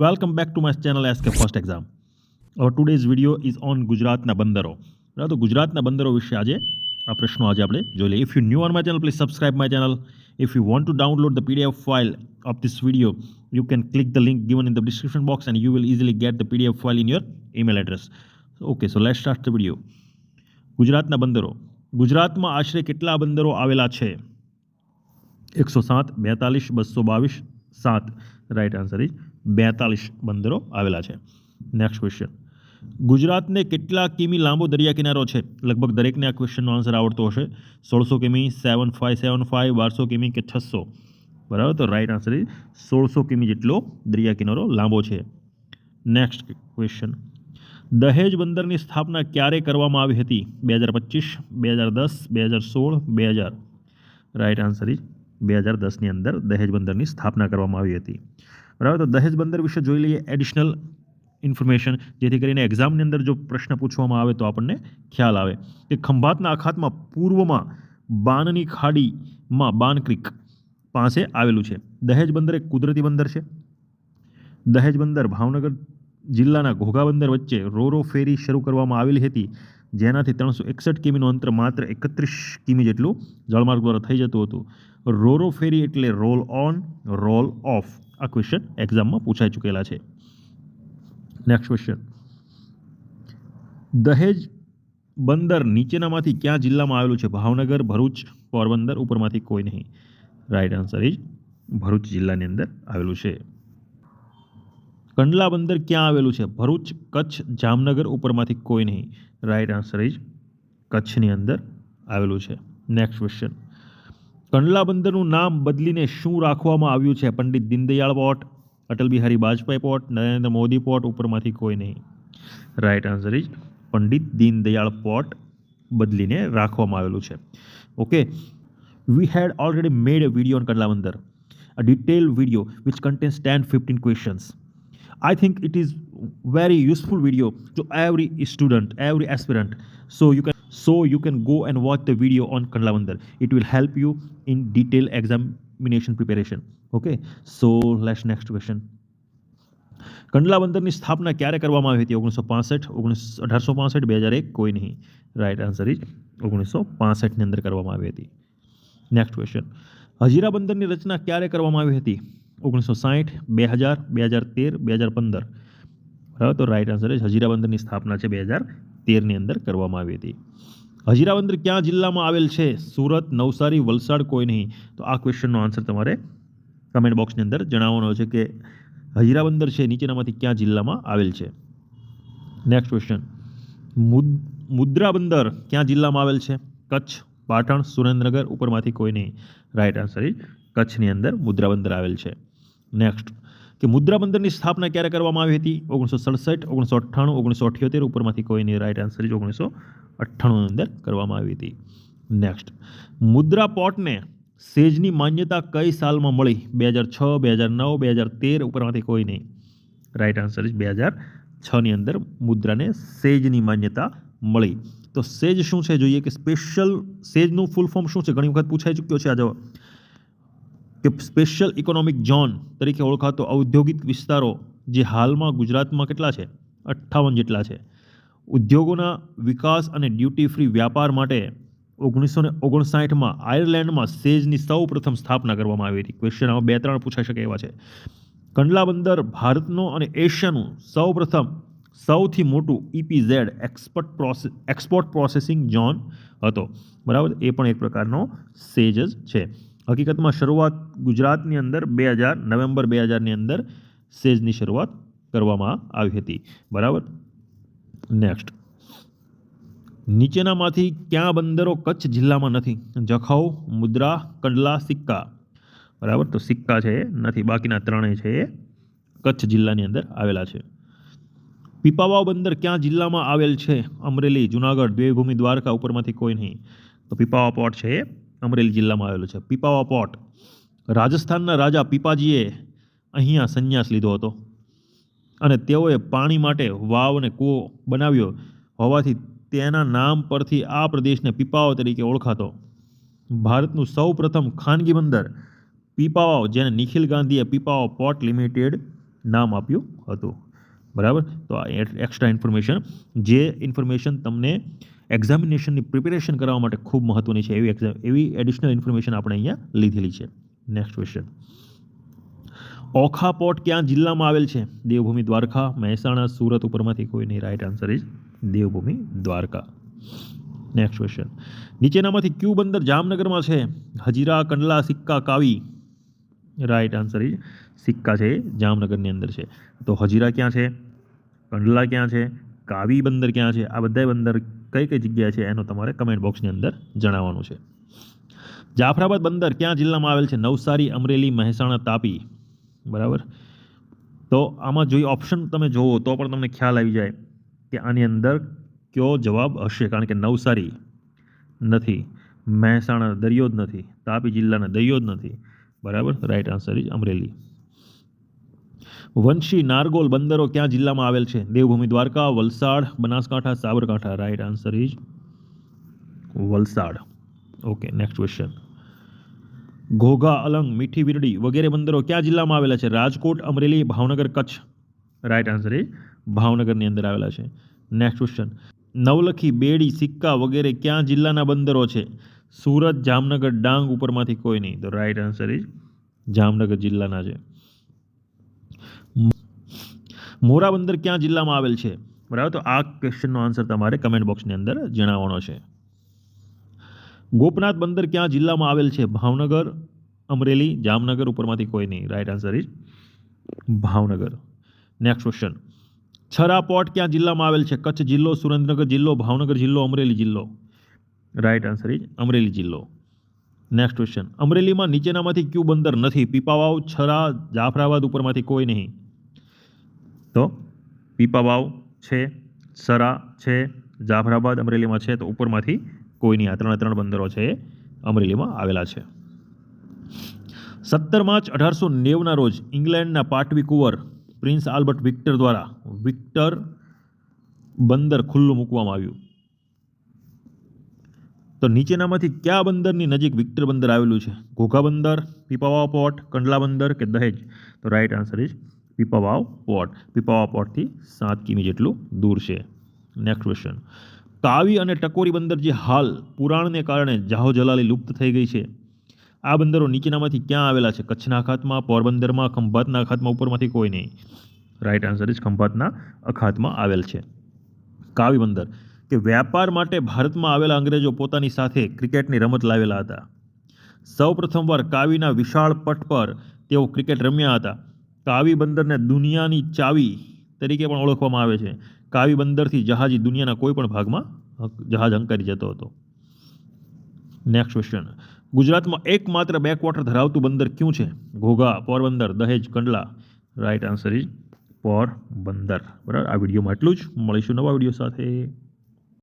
Welcome back to my channel SK First Exam. Our today's video is on ગુજરાતના બંદરો. બરાબર, તો ગુજરાતના બંદરો વિશે આજે આ પ્રશ્નો આજે આપણે જોઈ લઈએ. If you new on my channel, please subscribe my channel. If you want to download the PDF file of this video, you can click the link given in the description box and you will easily get the PDF file in your email address. Okay, so let's start the video. ગુજરાતના બંદરો. ગુજરાતમાં આશરે કેટલા બંદરો આવેલા છે? 107, 42, 222, 7. Right answer is 42 બંદરો આવેલા છે. Next question. ગુજરાતને કેટલા કિમી લાંબો દરિયા કિનારો છે? લગભગ દરેકને આ ક્વેશ્ચનનો આન્સર આવડતો હશે. 1600 કિમી, 7575, 1200 કિમી કે 600. બરાબર, તો રાઈટ આન્સર ઇઝ 1600 કિમી જેટલો દરિયા કિનારો લાંબો છે. Next question. દહેજ બંદરની સ્થાપના ક્યારે કરવામાં આવી હતી? 2025, 2010, 2016, 2000. રાઈટ આન્સર ઇઝ 2010ની અંદર દહેજ બંદરની સ્થાપના કરવામાં આવી હતી. બરાબર, તો દહેજ બંદર વિશે જોઈ લઈએ એડિશનલ ઇન્ફોર્મેશન, જેથી કરીને એક્ઝામની અંદર જો પ્રશ્ન પૂછવામાં આવે તો આપણને ખ્યાલ આવે કે ખંભાતના અખાતમાં પૂર્વમાં બાનની ખાડીમાં બાન ક્રીક પાસે આવેલું છે. દહેજ બંદર એક કુદરતી બંદર છે. દહેજ બંદર ભાવનગર જિલ્લાના ઘોઘા બંદર વચ્ચે રોરો ફેરી શરૂ કરવામાં આવેલી હતી, જેનાથી 361 કિમીનું અંતર માત્ર 31 કિમી જેટલું જળમાર્ગ દ્વારા થઈ જતું હતું. રોરો ફેરી એટલે રોલ ઓન, રોલ ઓફ. આ ક્વેશ્ચન એક્ઝામમાં પૂછાઈ ચૂકેલા છે. Next question. દહેજ બંદર નીચેનામાંથી ક્યાં જિલ્લામાં આવેલું છે? ભાવનગર, ભરૂચ, પોરબંદર, ઉપરમાંથી કોઈ નહીં. રાઈટ આન્સર ઇઝ ભરૂચ જિલ્લાની અંદર આવેલું છે. કંડલા બંદર ક્યાં આવેલું છે? ભરૂચ, કચ્છ, જામનગર, ઉપરમાંથી કોઈ નહીં. રાઈટ આન્સર ઇઝ કચ્છની અંદર આવેલું છે. Next question. કંડલા બંદરનું નામ બદલીને શું રાખવામાં આવ્યું છે? Pandit Deendayal port, Atal Bihari Vajpayee port, Narendra Modi port, ઉપરમાંથી કોઈ નહીં. Right answer is Pandit Deendayal port બદલીને રાખવામાં આવેલું છે. Okay, we had already made a video on Kandla Bandar, a detailed video which contains 10-15 questions. I think it is very useful video to every student, every aspirant. So you can go and watch the video on Kandla Bandar. It will help you in detailed examination preparation. Okay, so let's next question. Kandla બંદરની સ્થાપના ક્યારે કરવામાં આવી હતી? 1965, 1865, 2001, કોઈ નહીં. Right answer is 1965ની અંદર કરવામાં આવી હતી. Next question. હજીરા બંદરની રચના ક્યારે કરવામાં આવી હતી? 1960, 2000, 2013, 2015. બરાબર, તો રાઈટ આન્સર ઇઝ હજીરા બંદરની સ્થાપના છે 2013ની અંદર કરવામાં આવી હતી. હજીરા બંદર ક્યાં જિલ્લામાં આવેલ છે? સુરત, નવસારી, વલસાડ, કોઈ નહીં. તો આ ક્વેશ્ચનનો આન્સર તમારે કમેન્ટ બોક્સની અંદર જણાવવાનો છે કે હજીરા બંદર છે નીચેનામાંથી ક્યાં જિલ્લામાં આવેલ છે. Next question. મુદ્રા બંદર ક્યાં જિલ્લામાં આવેલ છે? કચ્છ, પાટણ, સુરેન્દ્રનગર, ઉપરમાંથી કોઈ નહીં. રાઈટ આન્સર ઇઝ કચ્છની અંદર મુદ્રા બંદર આવેલ છે. નેક્સ્ટ, કે મુદ્રા બંદરની સ્થાપના ક્યારે કરવામાં આવી હતી? 1967, 1998, 1978, ઉપરમાંથી કોઈ નહીં. રાઈટ આન્સર ઇઝ 1998ની અંદર કરવામાં આવી હતી. નેક્સ્ટ, મુદ્રા પોર્ટને સેજની માન્યતા કઈ સાલમાં મળી? 2006, 2009, 2013, ઉપરમાંથી કોઈ નહીં. રાઈટ આન્સર ઇઝ 2006ની અંદર મુદ્રાને સેજની માન્યતા મળી. તો સેજ શું છે જોઈએ કે સ્પેશિયલ, સેજનું ફૂલ ફોર્મ શું છે? ઘણી વખત પૂછાઈ ચૂક્યો છે આ જવાબ, કે સ્પેશિયલ ઇકોનોમિક ઝોન તરીકે ઓળખાતો ઔદ્યોગિક વિસ્તારો, જે હાલમાં ગુજરાતમાં કેટલા છે? 58 જેટલા છે. ઉદ્યોગોના વિકાસ અને ડ્યુટી ફ્રી વ્યાપાર માટે 1959માં આયર્લેન્ડમાં સેજની સૌ પ્રથમ સ્થાપના કરવામાં આવી હતી. ક્વેશ્ચન આમાં 2-3 પૂછાઈ શકે એવા છે. કંડલા બંદર ભારતનો અને એશિયાનું સૌ પ્રથમ સૌથી મોટું EPZ એક્સપોર્ટ પ્રોસેસિંગ ઝોન હતો. બરાબર, એ પણ એક પ્રકારનો સેજ જ છે. હકીકતમાં શરૂઆત ગુજરાતની અંદર નવેમ્બર 2000ની અંદર સેજની શરૂઆત કરવામાં આવી હતી. બરાબર. નેક્સ્ટ, નીચેનામાંથી ક્યાં બંદરો કચ્છ જિલ્લામાં નથી? જખૌ, મુદ્રા, કંડલા, સિક્કા. બરાબર, તો સિક્કા છે એ નથી, બાકીના ત્રણેય છે એ કચ્છ જિલ્લાની અંદર આવેલા છે. પીપાવાવ બંદર ક્યાં જિલ્લામાં આવેલ છે? અમરેલી, જુનાગઢ, દેવભૂમિ, દ્વારકા, ઉપરમાંથી કોઈ નહીં. તો પીપાવાવ પોર્ટ છે એ અમરેલી જિલ્લામાં આવેલું છે. પીપાવાવ પોર્ટ, રાજસ્થાનના રાજા પીપાજીએ અહીંયા સંન્યાસ લીધો હતો અને તેઓએ પાણી માટે વાવ અને કૂવો બનાવ્યો હોવાથી તેના નામ પરથી આ પ્રદેશને પીપાવાવ તરીકે ઓળખાતો. ભારતનું સૌ પ્રથમ ખાનગી બંદર પીપાવાવ, જેને નિખિલ ગાંધીએ પીપાવાવ પોર્ટ લિમિટેડ નામ આપ્યું હતું. બરાબર. તો આ એક્સ્ટ્રા ઇન્ફોર્મેશન, જે ઇન્ફોર્મેશન તમને એક્ઝામિનેશનની પ્રિપેરેશન કરવા માટે ખૂબ મહત્ત્વની છે, એવી એડિશનલ ઇન્ફોર્મેશન આપણે અહીંયા લીધેલી છે. નેક્સ્ટ ક્વેશ્ચન, ઓખા પોર્ટ ક્યાં જિલ્લામાં આવેલ છે? દેવભૂમિ દ્વારકા, મહેસાણા, સુરત, ઉપરમાંથી કોઈ નહીં. Right answer is Devbhumi Dwarka. Next question, નીચેનામાંથી કયું બંદર જામનગરમાં છે? હજીરા, કંડલા, સિક્કા, કાવી. રાઈટ આન્સર ઇઝ સિક્કા છે, જામનગરની અંદર છે. તો હજીરા ક્યાં છે, કંડલા ક્યાં છે, કાવી બંદર ક્યાં છે, આ બધા બંદર કઈ કઈ જગ્યાએ છે એનો તમારે કમેન્ટ બોક્સની અંદર જણાવવાનું છે. જાફરાબાદ બંદર ક્યાં જિલ્લામાં આવેલ છે? નવસારી, અમરેલી, મહેસાણા, તાપી. બરાબર. તો આમાં જો ઓપ્શન તમે જુઓ તો પણ તમને ખ્યાલ આવી જાય કે આની અંદર કયો જવાબ હશે, કારણ કે નવસારી નથી, મહેસાણા દરિયો જ નથી, તાપી જિલ્લાના દરિયો જ નથી. બરાબર. Right answer is Amreli. Vanshi, Nargol બંદરો ક્યાં જિલ્લામાં આવેલ છે? Devbhoomi Dwarka, Valsad, Banaskantha, Sabarkantha. Right answer is Valsad. Okay. Next question, Ghogha, Alang, Mithi Virdi વગેરે બંદરો ક્યાં જિલ્લામાં આવેલા છે? Rajkot, Amreli, Bhavnagar, Kutch. Right answer is ભાવનગરની અંદર આવેલા છે. નેક્સ્ટ ક્વેશ્ચન, નવલખી, બેડી, સિક્કા વગેરે ક્યાં જિલ્લાના બંદરો છે? સુરત, જામનગર, ડાંગ, ઉપરમાંથી કોઈ નહીં. તો રાઈટ આન્સર ઇઝ જામનગર જિલ્લાના છે. મોરા બંદર ક્યાં જિલ્લામાં આવેલ છે? બરાબર. તો આ ક્વેશ્ચનનો આન્સર તમારે કમેન્ટ બોક્સની અંદર જણાવવાનો છે. ગોપનાથ બંદર ક્યાં જિલ્લામાં આવેલ છે? ભાવનગર, અમરેલી, જામનગર, ઉપરમાંથી કોઈ નહીં. Right answer is Bhavnagar. Next question, Chhara port ક્યાં જિલ્લામાં આવેલ છે? કચ્છ જિલ્લો, સુરેન્દ્રનગર જિલ્લો, ભાવનગર જિલ્લો, અમરેલી જિલ્લો. રાઈટ આન્સર ઇઝ અમરેલી જિલ્લો. નેક્સ્ટ ક્વેશ્ચન, અમરેલીમાં નીચેનામાંથી કયું બંદર નથી? પીપાવાવ, છરા, જાફરાબાદ, ઉપરમાંથી કોઈ નહીં. તો પીપાવાવ છે, છરા છે, જાફરાબાદ અમરેલીમાં છે, તો ઉપરમાંથી કોઈ નહીં. આ ત્રણ બંદરો છે એ અમરેલીમાં આવેલા છે. 17 માર્ચ 1890ના રોજ ઇંગ્લેન્ડના પાટવી કુંવર પ્રિન્સ આલ્બર્ટ વિક્ટર દ્વારા વિક્ટર બંદર ખુલ્લું મૂકવામાં આવ્યું. તો નીચેનામાંથી કયા બંદરની નજીક વિક્ટર બંદર આવેલું છે? ઘોઘા બંદર, પીપાવાવ પોર્ટ, કંડલા બંદર કે દહેજ. તો right answer is Pipavav port. Pipavav પોર્ટથી 7 કિમી જેટલું દૂર છે. નેક્સ્ટ ક્વેશ્ચન, કાવી અને ટકોરી બંદર જે હાલ પુરાણને કારણે જાહોજલાલી લુપ્ત થઈ ગઈ છે, આ બંદરો નીચેનામાંથી ક્યાં આવેલા છે? કચ્છના અખાતમાં, પોરબંદરમાં, ખંભાતના અખાતમાં, ઉપરમાંથી કોઈ નહીં. રાઈટ આન્સર ઇઝ ખંભાતના અખાતમાં આવેલ છે. કાવી બંદર કે વ્યાપાર માટે ભારતમાં આવેલા અંગ્રેજો પોતાની સાથે ક્રિકેટની રમત લાવેલા હતા. સૌ પ્રથમવાર કાવીના વિશાળ પટ પર તેઓ ક્રિકેટ રમ્યા હતા. કાવી બંદરને દુનિયાની ચાવી તરીકે પણ ઓળખવામાં આવે છે. કાવી બંદરથી જહાજી દુનિયાના કોઈ પણ ભાગમાં જહાજ હંકારી જતો હતો. નેક્સ્ટ ક્વેશ્ચન, ગુજરાતમાં એકમાત્ર બેકવોટર ધરાવતું બંદર ક્યું છે? ઘોઘા, પોરબંદર, દહેજ, Kandla. Right answer is Porbandar. બરાબર. આ વિડીયોમાં એટલું જ. મળીશું નવા વિડીયો સાથે.